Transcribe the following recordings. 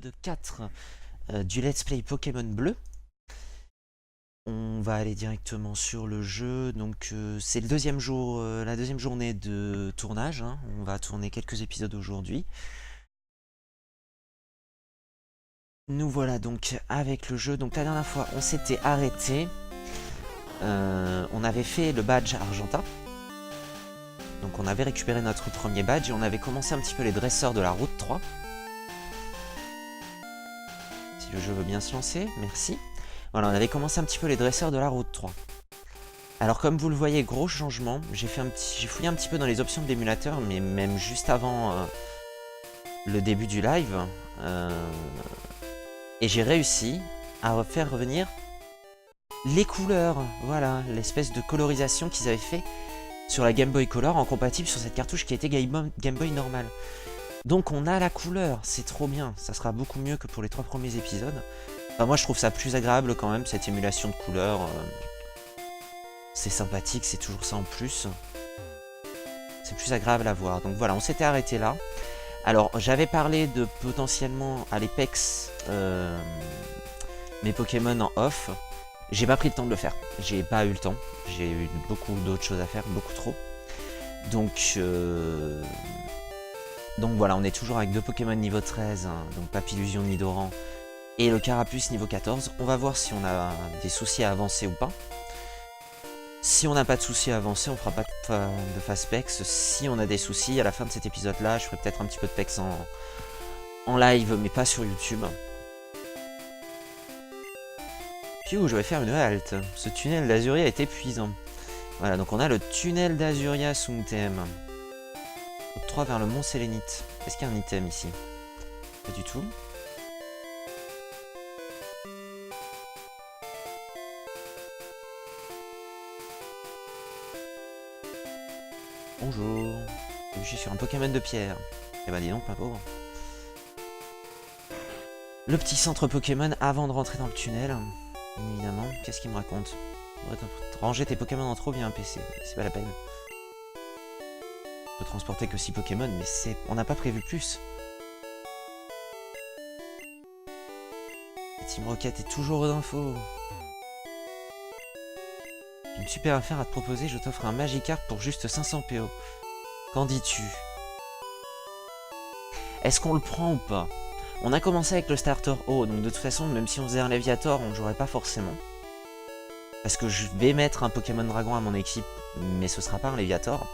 l'épisode 4 du Let's Play Pokémon Bleu. On va aller directement sur le jeu. Donc c'est le deuxième jour, la deuxième journée de tournage. Hein. On va tourner quelques épisodes aujourd'hui. Nous voilà donc avec le jeu. Donc la dernière fois, on s'était arrêté. On avait fait le badge Argenta. Donc on avait récupéré notre premier badge et on avait commencé un petit peu les dresseurs de la route 3. Si le jeu veut bien se lancer, merci. Voilà, on avait commencé un petit peu les dresseurs de la route 3. Alors comme vous le voyez, gros changement. J'ai fouillé un petit peu dans les options de l'émulateur, mais même juste avant le début du live. Et j'ai réussi à faire revenir les couleurs. Voilà, l'espèce de colorisation qu'ils avaient fait sur la Game Boy Color en compatible sur cette cartouche qui était Game Boy normale. Donc on a la couleur, c'est trop bien. Ça sera beaucoup mieux que pour les 3 premiers épisodes. Enfin, moi je trouve ça plus agréable quand même, cette émulation de couleurs. C'est sympathique, c'est toujours ça en plus. C'est plus agréable à voir. Donc voilà, on s'était arrêté là. Alors j'avais parlé de potentiellement à l'Apex mes Pokémon en off. J'ai pas pris le temps de le faire. J'ai pas eu le temps. J'ai eu beaucoup d'autres choses à faire, beaucoup trop. Donc voilà, on est toujours avec 2 Pokémon niveau 13, hein, donc Papillusion, Nidoran et le Carapuce niveau 14. On va voir si on a des soucis à avancer ou pas. Si on n'a pas de soucis à avancer, on fera pas de phase PEX. Si on a des soucis, à la fin de cet épisode-là, je ferai peut-être un petit peu de PEX en live, mais pas sur YouTube. Puis où je vais faire une halte. Ce tunnel d'Azuria est épuisant. Voilà, donc on a le tunnel d'Azuria Sumtem. 3 vers le mont Sélénite. Est-ce qu'il y a un item ici? Pas du tout. Bonjour. Je suis sur un Pokémon de pierre. Eh ben dis donc, pas pauvre. Le petit centre Pokémon avant de rentrer dans le tunnel. Bien évidemment. Qu'est-ce qu'il me raconte? Ranger tes Pokémon en trop via un PC. C'est pas la peine. On peut transporter que 6 Pokémon, mais on n'a pas prévu plus. La Team Rocket est toujours aux infos. J'ai une super affaire à te proposer, je t'offre un Magikarp pour juste 500 PO. Qu'en dis-tu? Est-ce qu'on le prend ou pas? On a commencé avec le starter haut, donc de toute façon, même si on faisait un Léviator, on ne jouerait pas forcément. Parce que je vais mettre un Pokémon Dragon à mon équipe, mais ce sera pas un Léviator.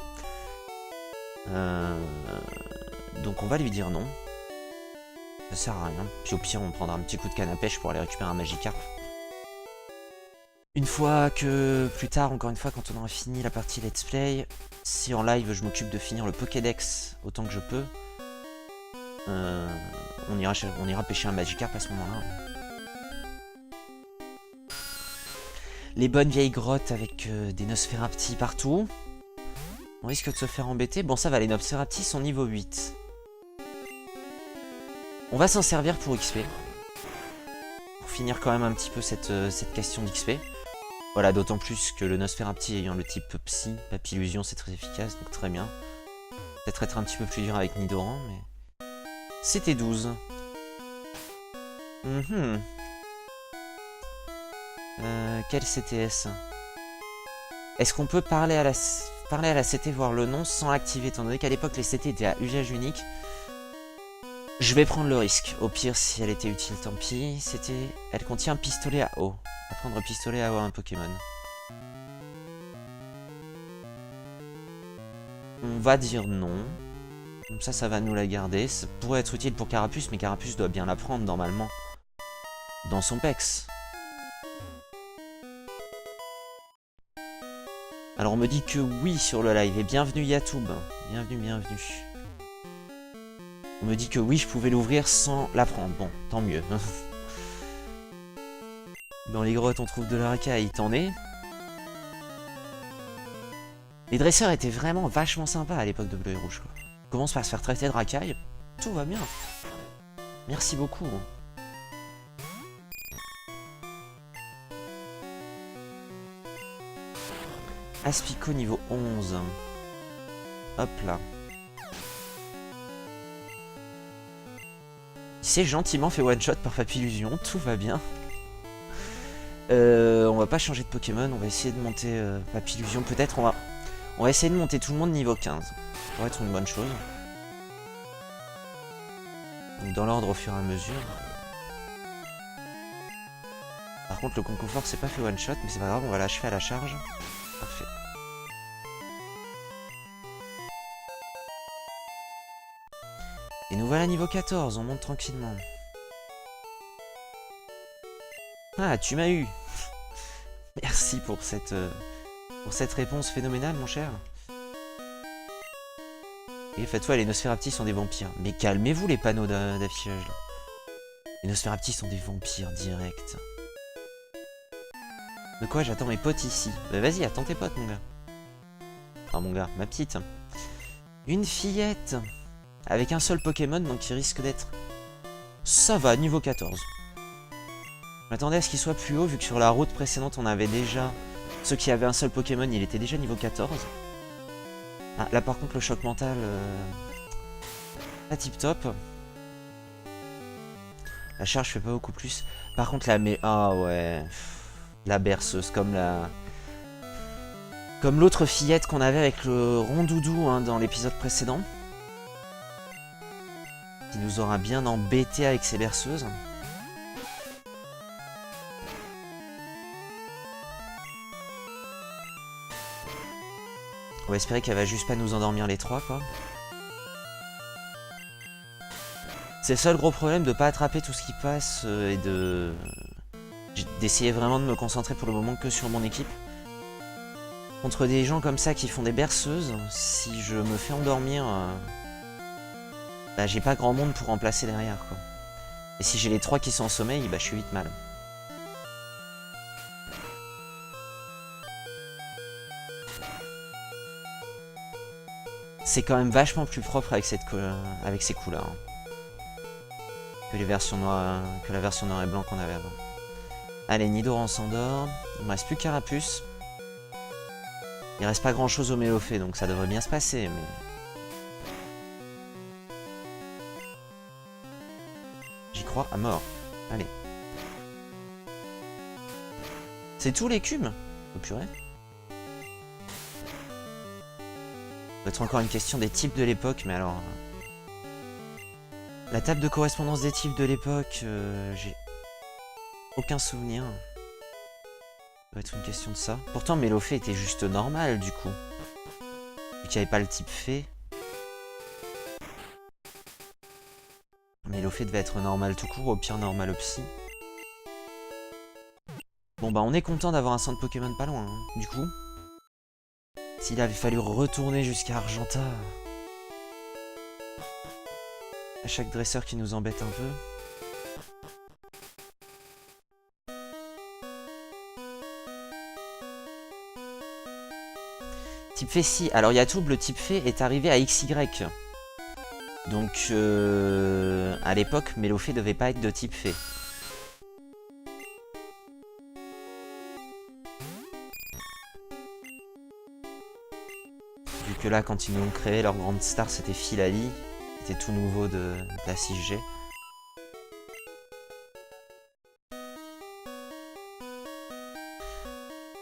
Donc on va lui dire non. Ça sert à rien. Puis au pire, on prendra un petit coup de canne à pêche pour aller récupérer un Magikarp. Une fois que, plus tard, encore une fois, quand on aura fini la partie Let's Play, si en live je m'occupe de finir le Pokédex autant que je peux, on ira pêcher un Magikarp à ce moment-là. Les bonnes vieilles grottes avec des Nosferapti partout. On risque de se faire embêter. Bon, ça va, les Nosferapti sont niveau 8. On va s'en servir pour XP. Pour finir quand même un petit peu cette question d'XP. Voilà, d'autant plus que le Nosferapti ayant le type Psy, Papillusion, c'est très efficace, donc très bien. Peut-être être un petit peu plus dur avec Nidoran, mais... C'était 12. Quel CTS? Est-ce qu'on peut parler à la CT, voir le nom, sans l'activer, étant donné qu'à l'époque, les CT étaient à usage unique? Je vais prendre le risque. Au pire, si elle était utile, tant pis. Elle contient un pistolet à eau. Apprendre pistolet à eau à un Pokémon. On va dire non. Comme ça va nous la garder. Ça pourrait être utile pour Carapuce, mais Carapuce doit bien la prendre, normalement. Dans son PEX. Alors on me dit que oui sur le live. Et bienvenue Yatoub. Bienvenue, bienvenue. On me dit que oui, je pouvais l'ouvrir sans la prendre. Bon, tant mieux. Dans les grottes, on trouve de la racaille. T'en es? Les dresseurs étaient vraiment vachement sympas à l'époque de Bleu et Rouge, quoi. On commence par se faire traiter de racaille. Tout va bien. Merci beaucoup. Aspico niveau 11. Hop là. C'est gentiment fait one shot par Papillusion, tout va bien. On va pas changer de Pokémon, on va essayer de monter Papillusion. Peut-être on va essayer de monter tout le monde niveau 15. Ça pourrait être une bonne chose. Donc dans l'ordre au fur et à mesure. Par contre le Concours c'est pas fait one shot, mais c'est pas grave, on va l'achever à la charge. Parfait. Et nous voilà niveau 14, on monte tranquillement. Ah, tu m'as eu. Merci pour cette réponse phénoménale, mon cher. Et faites-toi, les Nosferaptis sont des vampires. Mais calmez-vous les panneaux d'affichage, là. Les Nosferaptis sont des vampires directs. De quoi j'attends mes potes ici? Bah vas-y, attends tes potes, mon gars. Enfin, mon gars, ma petite. Une fillette. Avec un seul Pokémon, donc qui risque d'être... Ça va, niveau 14. Je m'attendais à ce qu'il soit plus haut, vu que sur la route précédente, on avait déjà... Ceux qui avaient un seul Pokémon, il était déjà niveau 14. Ah, là par contre, le choc mental... Pas tip top. La charge fait pas beaucoup plus. Par contre, ah ouais... La berceuse, comme la... Comme l'autre fillette qu'on avait avec le rondoudou hein, dans l'épisode précédent. Qui nous aura bien embêté avec ses berceuses. On va espérer qu'elle va juste pas nous endormir les trois, quoi. C'est le seul gros problème de pas attraper tout ce qui passe et d'essayer vraiment de me concentrer pour le moment que sur mon équipe. Contre des gens comme ça qui font des berceuses, si je me fais endormir, bah, j'ai pas grand monde pour remplacer derrière, quoi. Et si j'ai les trois qui sont en sommeil, bah je suis vite mal. C'est quand même vachement plus propre avec avec ces couleurs. Hein, que la version noir et blanc qu'on avait avant. Allez, Nidoran s'endort. Il me reste plus Carapuce. Il reste pas grand chose au Mélophée, donc ça devrait bien se passer, mais... J'y crois à mort. Allez. C'est tout l'écume? Oh purée. Ça va être encore une question des types de l'époque, mais alors... La table de correspondance des types de l'époque, j'ai aucun souvenir. Ça va être une question de ça. Pourtant, Mélophée était juste normal, du coup. Vu qu'il n'y avait pas le type fée. Mélophée devait être normal tout court, au pire normal psy. Bon bah on est content d'avoir un centre Pokémon pas loin, hein, du coup. S'il avait fallu retourner jusqu'à Argenta... À chaque dresseur qui nous embête un peu. Type fée si. Alors Yatoub, le type fée est arrivé à XY. Donc à l'époque, Mélophée devait pas être de type fée. Vu que là, quand ils nous ont créé, leur grande star, c'était Philali. C'était tout nouveau de la 6G.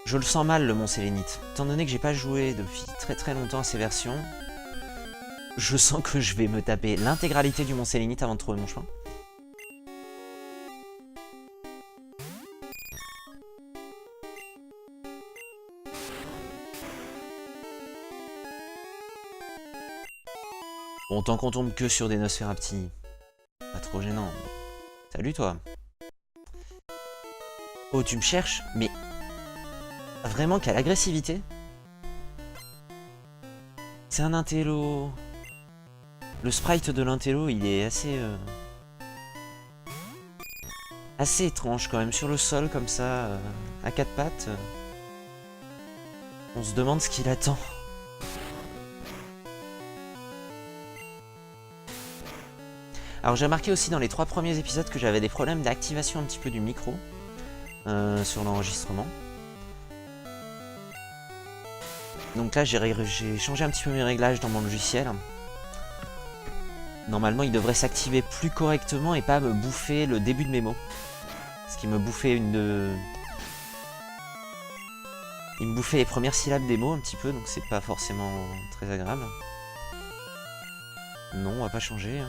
Je le sens mal, le Mont Sélénite. Étant donné que j'ai pas joué depuis très très longtemps à ces versions, je sens que je vais me taper l'intégralité du Mont Sélénite avant de trouver mon chemin. Bon, tant qu'on tombe que sur des Nosferaptis, pas trop gênant. Salut toi. Oh, tu me cherches? Mais... Vraiment, quelle agressivité. C'est un intello. Le sprite de l'intello, il est assez... assez étrange quand même. Sur le sol, comme ça, à quatre pattes. On se demande ce qu'il attend. Alors j'ai remarqué aussi dans les 3 premiers épisodes que j'avais des problèmes d'activation un petit peu du micro sur l'enregistrement. Donc là j'ai changé un petit peu mes réglages dans mon logiciel. Normalement, il devrait s'activer plus correctement et pas me bouffer le début de mes mots. Parce qu'il me bouffait une... Il me bouffait les premières syllabes des mots un petit peu, donc c'est pas forcément très agréable. Non, on va pas changer. Hein.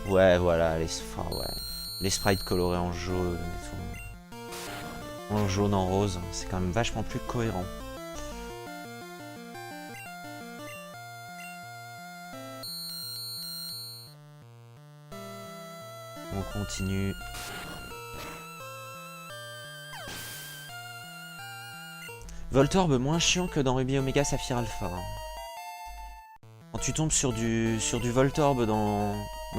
Ouais, voilà, les sprites colorés en jaune et tout. En jaune, en rose, c'est quand même vachement plus cohérent. On continue. Voltorb moins chiant que dans Ruby Omega Saphir Alpha. Quand tu tombes sur du Voltorb dans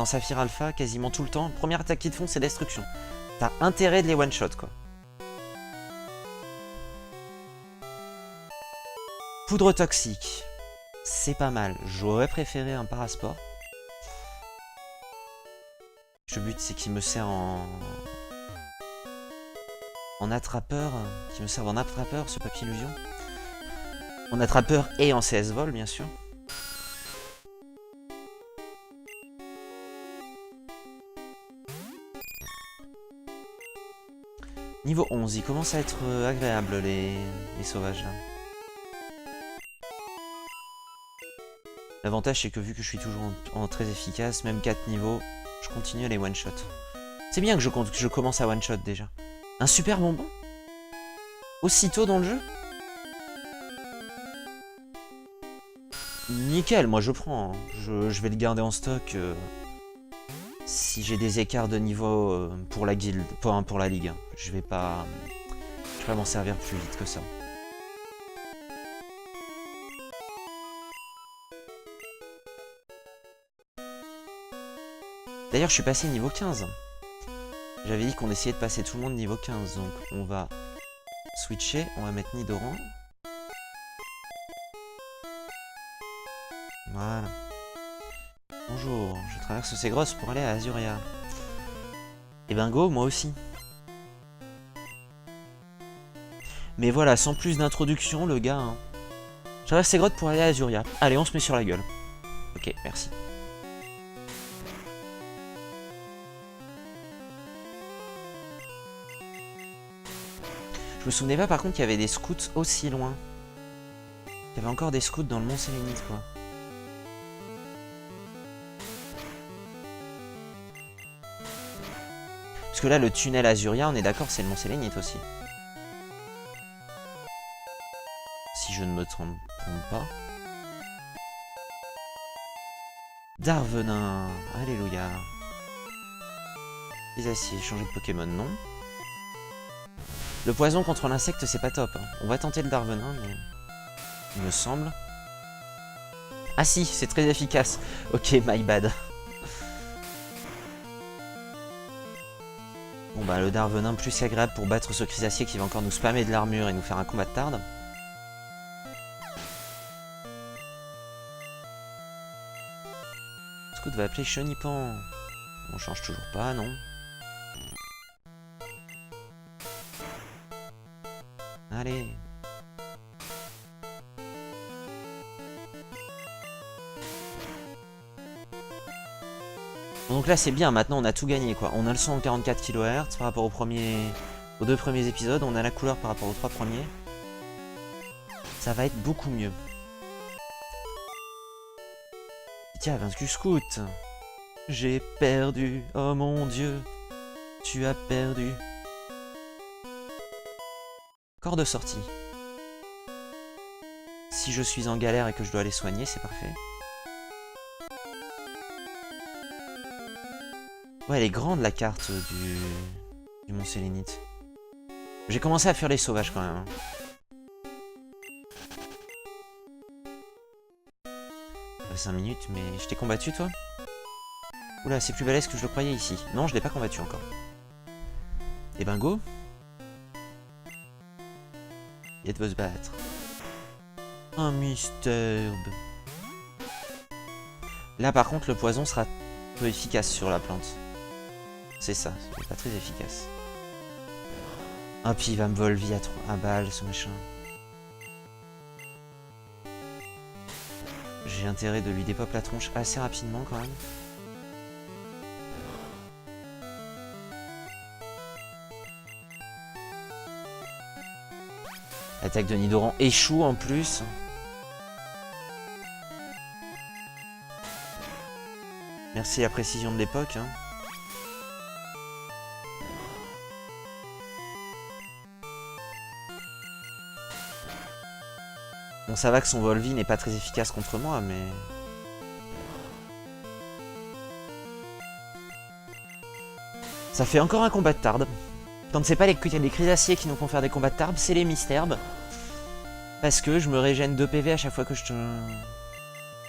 Saphir Alpha, quasiment tout le temps, première attaque qu'ils te font, c'est destruction. T'as intérêt de les one-shot, quoi. Poudre toxique. C'est pas mal. J'aurais préféré un parasport. Le but, c'est qu'il me sert en attrapeur. Qu'il me serve en attrapeur, ce papier illusion. En attrapeur et en CS vol, bien sûr. Niveau 11, il commence à être agréable, les sauvages, là. L'avantage, c'est que vu que je suis toujours en très efficace, même 4 niveaux, je continue à les one-shot. C'est bien que je commence à one-shot, déjà. Un super bonbon? Aussitôt dans le jeu? Nickel, moi je prends. Hein. Je vais le garder en stock si j'ai des écarts de niveau pour la guilde, pour la ligue. Je vais pas m'en servir plus vite que ça. D'ailleurs, je suis passé niveau 15. J'avais dit qu'on essayait de passer tout le monde niveau 15, donc on va switcher, on va mettre Nidoran. Voilà. Bonjour, je traverse ces grosses pour aller à Azuria. Et ben go, moi aussi. Mais voilà, sans plus d'introduction, le gars... Hein. Je traverse ces grottes pour aller à Azuria. Allez, on se met sur la gueule. Ok, merci. Je me souvenais pas par contre qu'il y avait des scouts aussi loin. Il y avait encore des scouts dans le Mont Sélénite, quoi. Parce que là, le tunnel Azuria, on est d'accord, c'est le Mont Sélénite aussi. Si je ne me trompe pas. Darvenin, alléluia. Les aciers, changer de Pokémon, non. Le poison contre l'insecte, c'est pas top. Hein. On va tenter le Darvenin, mais... Il me semble. Ah si, c'est très efficace. Ok, my bad. Bon bah, le Darvenin plus agréable pour battre ce Chrysacier qui va encore nous spammer de l'armure et nous faire un combat de tarde. Scout va appeler Chenipan. On change toujours pas, non. Allez. Donc là c'est bien, maintenant on a tout gagné quoi. On a le son en 44 kHz par rapport aux 2 premiers épisodes, on a la couleur par rapport aux 3 premiers. Ça va être beaucoup mieux. Tiens, vaincu Scout. J'ai perdu, oh mon dieu. Tu as perdu. Corps de sortie. Si je suis en galère et que je dois aller soigner, c'est parfait. Ouais, elle est grande la carte du Mont Sélénite. J'ai commencé à faire les sauvages quand même. Hein. Ça fait 5 minutes, mais je t'ai combattu toi? Oula, c'est plus balèze que je le croyais ici. Non, je l'ai pas combattu encore. Et ben go. Il va se battre. Un mystère. Là par contre, le poison sera peu efficace sur la plante. C'est ça, c'est pas très efficace. Ah, puis il va me volver à balles, ce machin. j'ai intérêt de lui dépop la tronche assez rapidement quand même. L'attaque de Nidoran échoue en plus. Merci la précision de l'époque. Hein. Bon, ça va que son Volvi n'est pas très efficace contre moi, mais... Ça fait encore un combat de Tarbes. Quand c'est pas les Crisaciers qui nous font faire des combats de Tarbes, c'est les Misterbes. Parce que je me régène 2 PV à chaque fois que je te...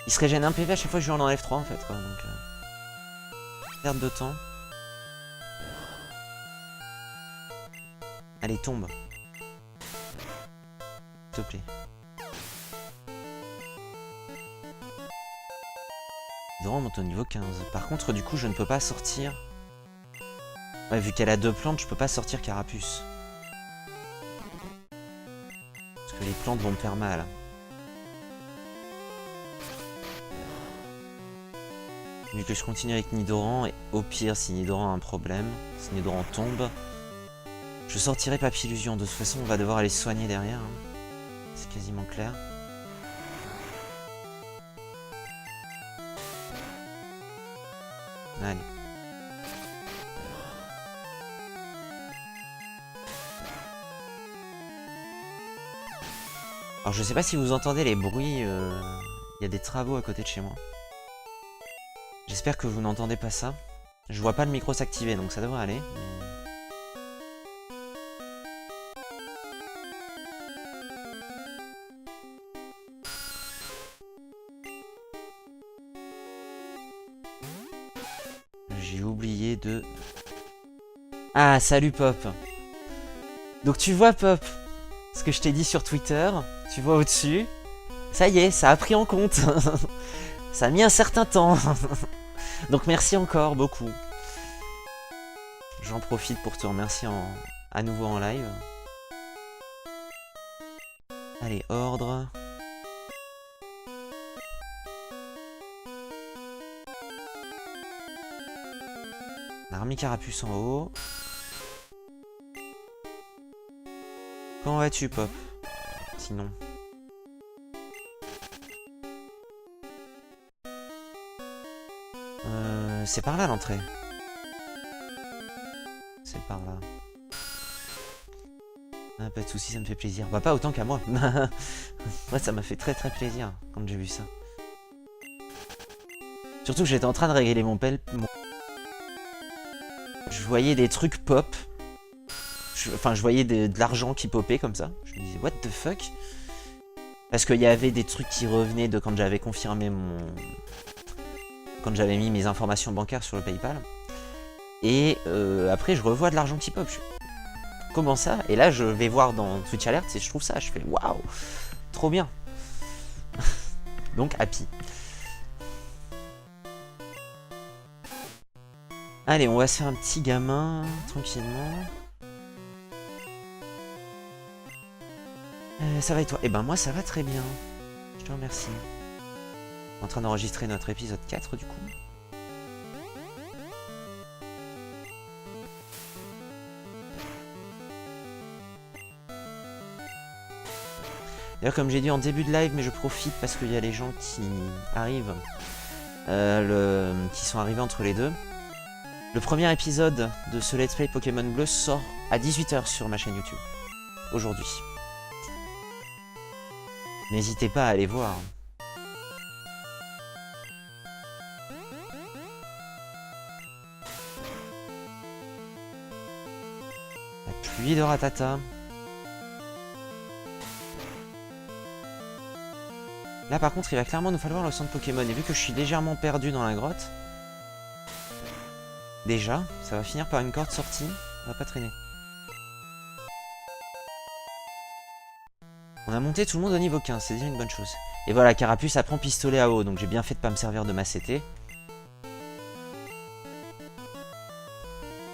Il se régène 1 PV à chaque fois que je lui en enlève 3 en fait, quoi. Donc... Perte de temps. Allez, tombe. S'il te plaît. Nidoran monte au niveau 15. Par contre, du coup, je ne peux pas sortir... Ouais, vu qu'elle a 2 plantes, je peux pas sortir Carapuce. Parce que les plantes vont me faire mal. Vu que je continue avec Nidoran, et au pire, si Nidoran a un problème, si Nidoran tombe, je sortirai Papillusion. De toute façon, on va devoir aller se soigner derrière. Hein. C'est quasiment clair. Allez. Alors je sais pas si vous entendez les bruits, il y a des travaux à côté de chez moi. J'espère que vous n'entendez pas ça. Je vois pas le micro s'activer donc ça devrait aller. J'ai oublié de... Ah, salut Pop. Donc tu vois Pop, ce que je t'ai dit sur Twitter, tu vois au-dessus, ça y est, ça a pris en compte. Ça a mis un certain temps. Donc merci encore beaucoup. J'en profite pour te remercier à nouveau en live. Allez, ordre. On a remis Carapuce en haut. Comment vas-tu, Pop? Sinon. C'est par là l'entrée. C'est par là. Ah, pas de soucis, ça me fait plaisir. Bah pas autant qu'à moi. Moi ça m'a fait très très plaisir quand j'ai vu ça. Surtout que j'étais en train de régler mon pel. Je voyais des trucs pop. Enfin je voyais de l'argent qui popait comme ça. Je me disais what the fuck. Parce qu'il y avait des trucs qui revenaient de quand j'avais confirmé mon... Quand j'avais mis mes informations bancaires sur le PayPal. Et après, je revois de l'argent qui pop. Comment ça? Et là, je vais voir dans Twitch Alert et je trouve ça. Je fais waouh, trop bien. Donc, happy. Allez, on va se faire un petit gamin, tranquillement. Ça va et toi? Eh ben, moi, ça va très bien. Je te remercie. En train d'enregistrer notre épisode 4 du coup. D'ailleurs comme j'ai dit en début de live, mais je profite parce qu'il y a les gens qui arrivent, qui sont arrivés entre les deux. Le premier épisode de ce Let's Play Pokémon Bleu sort à 18 h sur ma chaîne YouTube. Aujourd'hui. N'hésitez pas à aller voir. Pluie de Ratata. Là par contre il va clairement nous falloir le centre Pokémon. Et vu que je suis légèrement perdu dans la grotte, déjà ça va finir par une corde sortie. On va pas traîner. On a monté tout le monde au niveau 15, c'est déjà une bonne chose. Et voilà, Carapuce apprend pistolet à eau, donc j'ai bien fait de pas me servir de ma CT.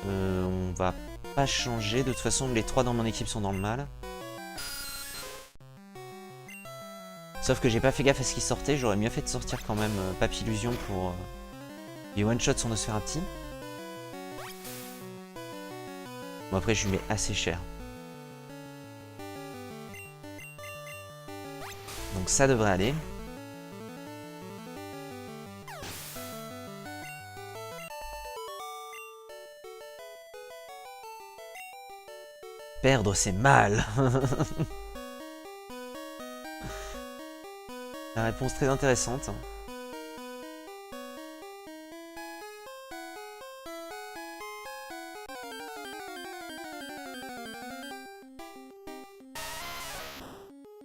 On va pas changer, de toute façon les 3 dans mon équipe sont dans le mal. Sauf que j'ai pas fait gaffe à ce qui sortait, j'aurais mieux fait de sortir quand même Papillusion pour les one-shot son Nosferati. Bon après je lui mets assez cher. Donc ça devrait aller. Perdre c'est mal. La réponse très intéressante.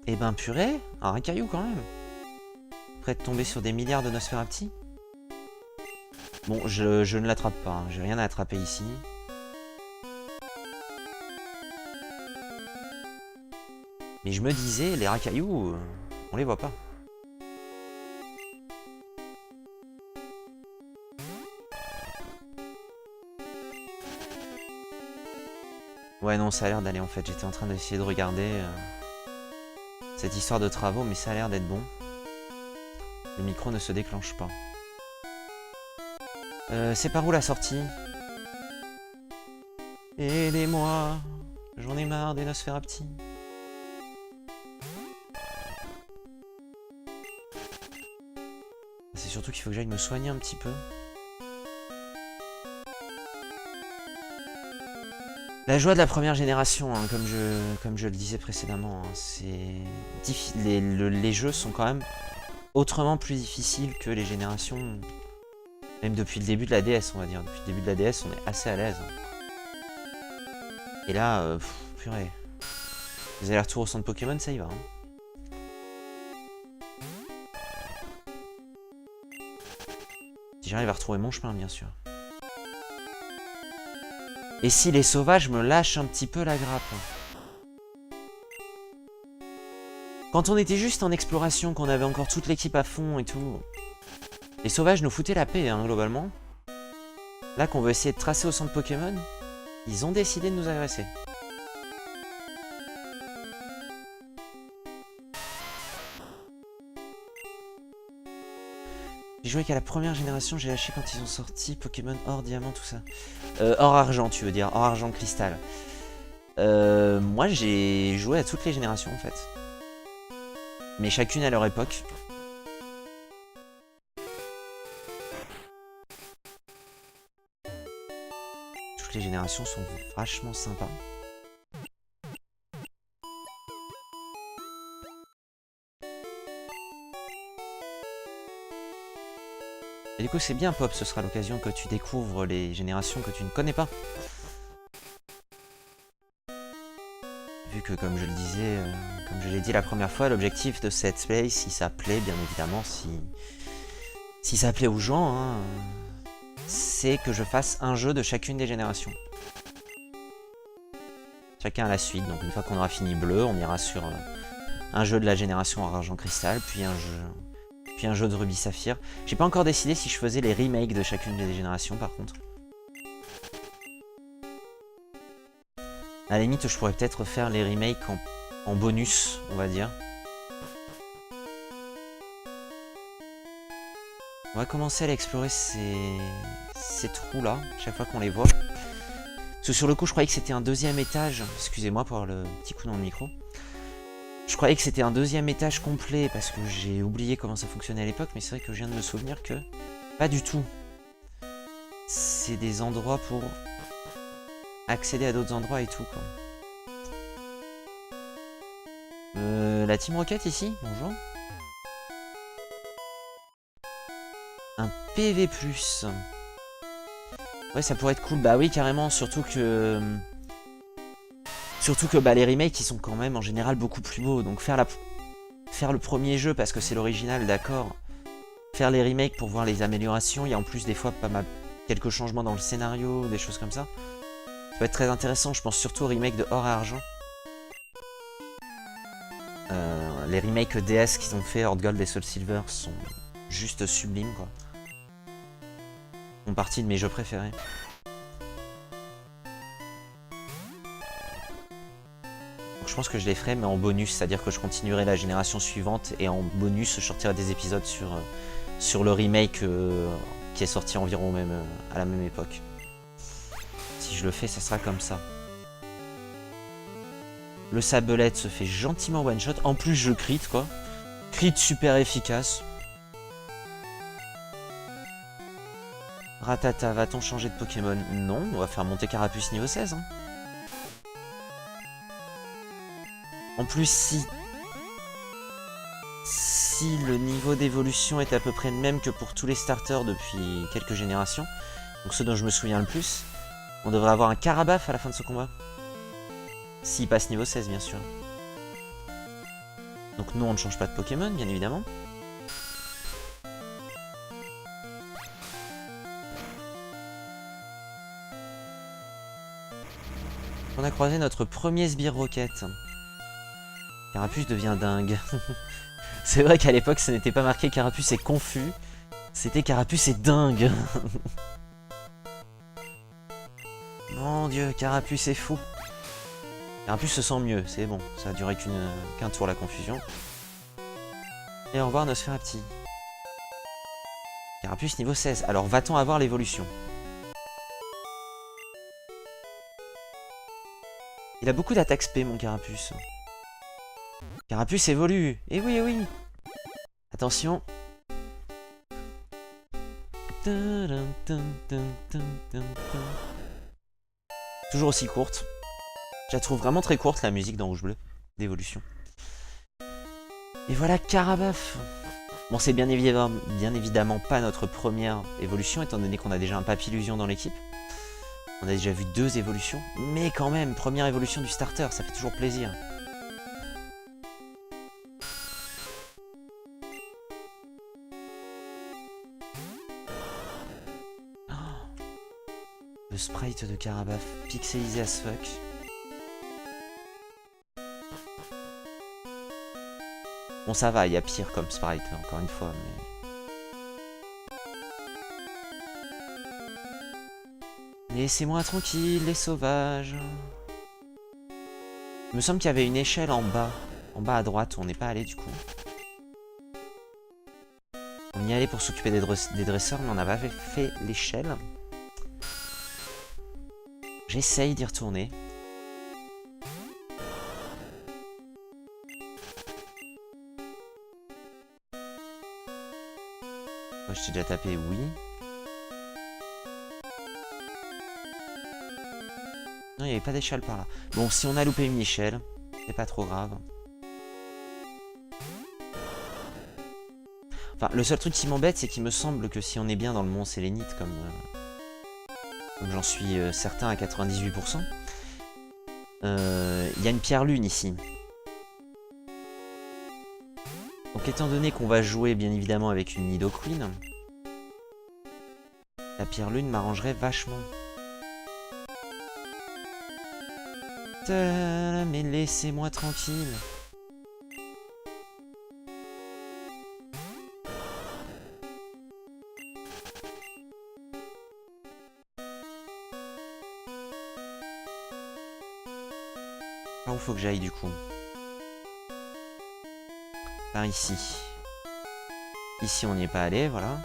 Eh ben purée, un caillou quand même. Prêt de tomber sur des milliards de Nosferati. Bon, je ne l'attrape pas, hein. J'ai rien à attraper ici. Mais je me disais, les racailloux, on les voit pas. Ouais non, ça a l'air d'aller en fait, j'étais en train d'essayer de regarder cette histoire de travaux, mais ça a l'air d'être bon. Le micro ne se déclenche pas. C'est par où la sortie? Aidez-moi, j'en ai marre des Nosferati. C'est surtout qu'il faut que j'aille me soigner un petit peu. La joie de la première génération, hein, comme je le disais précédemment, hein, c'est les jeux sont quand même autrement plus difficiles que les générations. Même depuis le début de la DS, on va dire. Depuis le début de la DS, on est assez à l'aise. Et là, purée. Les allers-retours au centre Pokémon, ça y va. Hein. Si j'arrive à retrouver mon chemin, bien sûr. Et si les sauvages me lâchent un petit peu la grappe? Quand on était juste en exploration, qu'on avait encore toute l'équipe à fond et tout, les sauvages nous foutaient la paix, hein, globalement. Là qu'on veut essayer de tracer au centre Pokémon, ils ont décidé de nous agresser. J'ai joué qu'à la première génération, j'ai lâché quand ils ont sorti Pokémon Or, Diamant, tout ça. Or Argent, tu veux dire, Or Argent Cristal. Moi j'ai joué à toutes les générations en fait. Mais chacune à leur époque. Toutes les générations sont vachement sympas. Et du coup c'est bien Pop, ce sera l'occasion que tu découvres les générations que tu ne connais pas. Vu que comme je le disais, comme je l'ai dit la première fois, l'objectif de cette play, si ça plaît bien évidemment, si ça plaît aux gens, hein, c'est que je fasse un jeu de chacune des générations. Chacun à la suite, donc une fois qu'on aura fini bleu, on ira sur un jeu de la génération argent cristal, puis un jeu de rubis saphir. J'ai pas encore décidé si je faisais les remakes de chacune des générations par contre. À la limite, je pourrais peut-être faire les remakes en bonus, on va dire. On va commencer à aller explorer ces trous-là, chaque fois qu'on les voit. Parce que sur le coup, je croyais que c'était un deuxième étage. Excusez-moi pour avoir le petit coup dans le micro. Je croyais que c'était un deuxième étage complet parce que j'ai oublié comment ça fonctionnait à l'époque, mais c'est vrai que je viens de me souvenir que pas du tout. C'est des endroits pour accéder à d'autres endroits et tout, quoi. La Team Rocket ici, bonjour. Un PV+. Ouais, ça pourrait être cool. Bah oui, carrément, surtout que bah, les remakes, ils sont quand même en général beaucoup plus beaux. Donc faire le premier jeu parce que c'est l'original, d'accord. Faire les remakes pour voir les améliorations. Il y a en plus des fois pas mal quelques changements dans le scénario, des choses comme ça. Ça peut être très intéressant, je pense surtout au remake de Or et Argent. Les remakes DS qu'ils ont fait, Horde Gold et Soul Silver, sont juste sublimes, quoi. Font partie de mes jeux préférés. Donc je pense que je les ferai, mais en bonus, c'est-à-dire que je continuerai la génération suivante et en bonus, je sortirai des épisodes sur le remake qui est sorti environ même, à la même époque. Si je le fais, ça sera comme ça. Le sabelette se fait gentiment one-shot. En plus, je crit, quoi. Crit super efficace. Ratata, va-t-on changer de Pokémon? Non, on va faire monter Carapuce niveau 16. Hein. En plus, si le niveau d'évolution est à peu près le même que pour tous les starters depuis quelques générations, donc ceux dont je me souviens le plus, on devrait avoir un Carabaf à la fin de ce combat. S'il passe niveau 16, bien sûr. Donc nous, on ne change pas de Pokémon, bien évidemment. On a croisé notre premier Sbire Rocket. Carapuce devient dingue. C'est vrai qu'à l'époque, ce n'était pas marqué Carapuce est confus. C'était Carapuce est dingue. Mon dieu, Carapuce est fou. Carapuce se sent mieux, c'est bon. Ça a duré qu'un tour la confusion. Et au revoir Nosferapti. Carapuce niveau 16. Alors va-t-on avoir l'évolution? Il a beaucoup d'attaques spé, mon Carapuce. Carapuce évolue. Eh oui, eh oui. Attention. Toujours aussi courte. Je la trouve vraiment très courte, la musique dans Rouge Bleu, d'évolution. Et voilà Carabaf. Bon, c'est bien évidemment pas notre première évolution, étant donné qu'on a déjà un Papillusion dans l'équipe. On a déjà vu 2 évolutions, mais quand même, première évolution du starter, ça fait toujours plaisir. Oh, le sprite de Carabaf, pixelisé as fuck. Bon, ça va, il y a pire comme sprite, encore une fois, mais... Laissez-moi tranquille, les sauvages. Il me semble qu'il y avait une échelle en bas à droite, où on n'est pas allé du coup. On y allait pour s'occuper des dresseurs, mais on n'a pas fait l'échelle. J'essaye d'y retourner. Moi, je t'ai déjà tapé, oui. Non, il n'y avait pas d'échelle par là. Bon, si on a loupé une échelle, c'est pas trop grave. Enfin, le seul truc qui m'embête, c'est qu'il me semble que si on est bien dans le mont Sélénite, comme j'en suis certain à 98%, il y a une pierre lune ici. Donc étant donné qu'on va jouer bien évidemment avec une Nidoqueen, la pierre lune m'arrangerait vachement. Mais laissez-moi tranquille. Par où faut que j'aille du coup? Par ici. Ici on n'y est pas allé, voilà.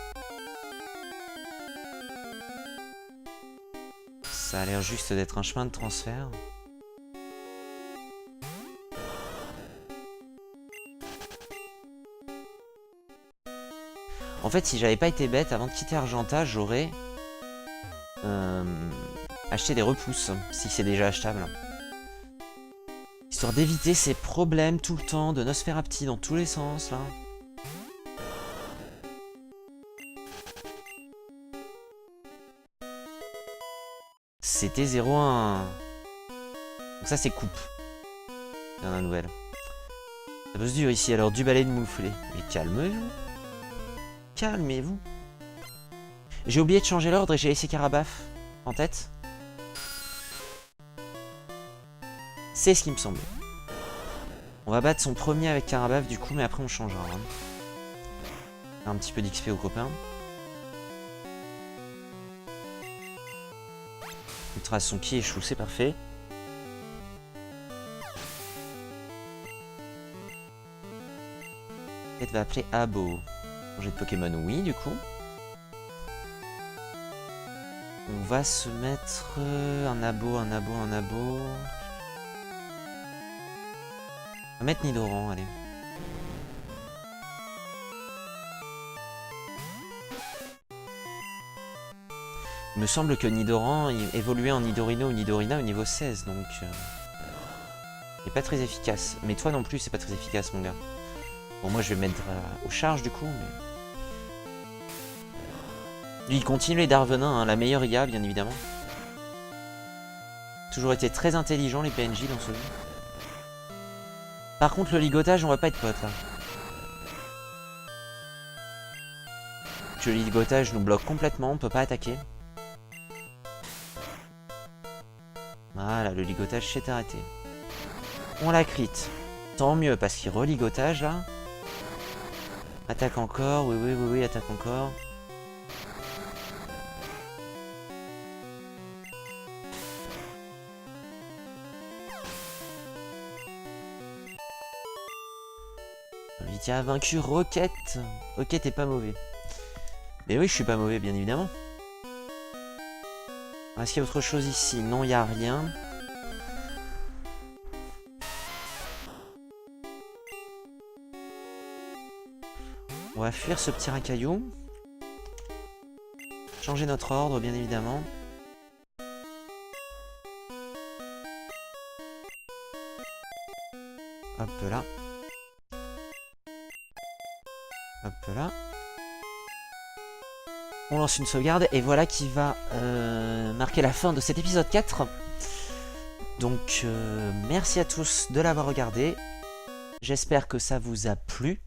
Ça a l'air juste d'être un chemin de transfert. En fait, si j'avais pas été bête, avant de quitter Argenta, j'aurais acheté des repousses, si c'est déjà achetable. Histoire d'éviter ces problèmes tout le temps de Nosferapti dans tous les sens, là. C'était 0-1. Donc ça, c'est coupe. Dans la nouvelle. Ça peut se dire ici, alors du balai de mouflé. Mais calmez-vous. Calmez-vous. J'ai oublié de changer l'ordre et j'ai laissé Carabaf en tête. C'est ce qui me semblait. On va battre son premier avec Carabaf du coup, mais après on changera. Hein. Un petit peu d'XP aux copains. Il trace son qui échoue, c'est parfait. Rocket va appeler Abo. Changer de Pokémon, oui, du coup. On va se mettre un abo. On va mettre Nidoran, allez. Il me semble que Nidoran évoluait en Nidorino ou Nidorina au niveau 16, donc... il n'est pas très efficace. Mais toi non plus, c'est pas très efficace, mon gars. Bon, moi, je vais mettre aux charges, du coup, mais... Lui, il continue les Darvenin, hein, la meilleure IA, bien évidemment. Toujours été très intelligent, les PNJ, dans ce jeu. Par contre, le ligotage, on va pas être potes, là. Le ligotage nous bloque complètement, on peut pas attaquer. Voilà, le ligotage s'est arrêté. On la crit. Tant mieux, parce qu'il religotage, là. Attaque encore, oui, attaque encore. Il a vaincu Rocket. Rocket est pas mauvais. Mais oui, je suis pas mauvais, bien évidemment. Est-ce qu'il y a autre chose ici? Non, il n'y a rien. On va fuir ce petit racaillou. Changer notre ordre, bien évidemment. Hop là. Hop là. On lance une sauvegarde et voilà qui va marquer la fin de cet épisode 4. Donc merci à tous de l'avoir regardé. J'espère que ça vous a plu.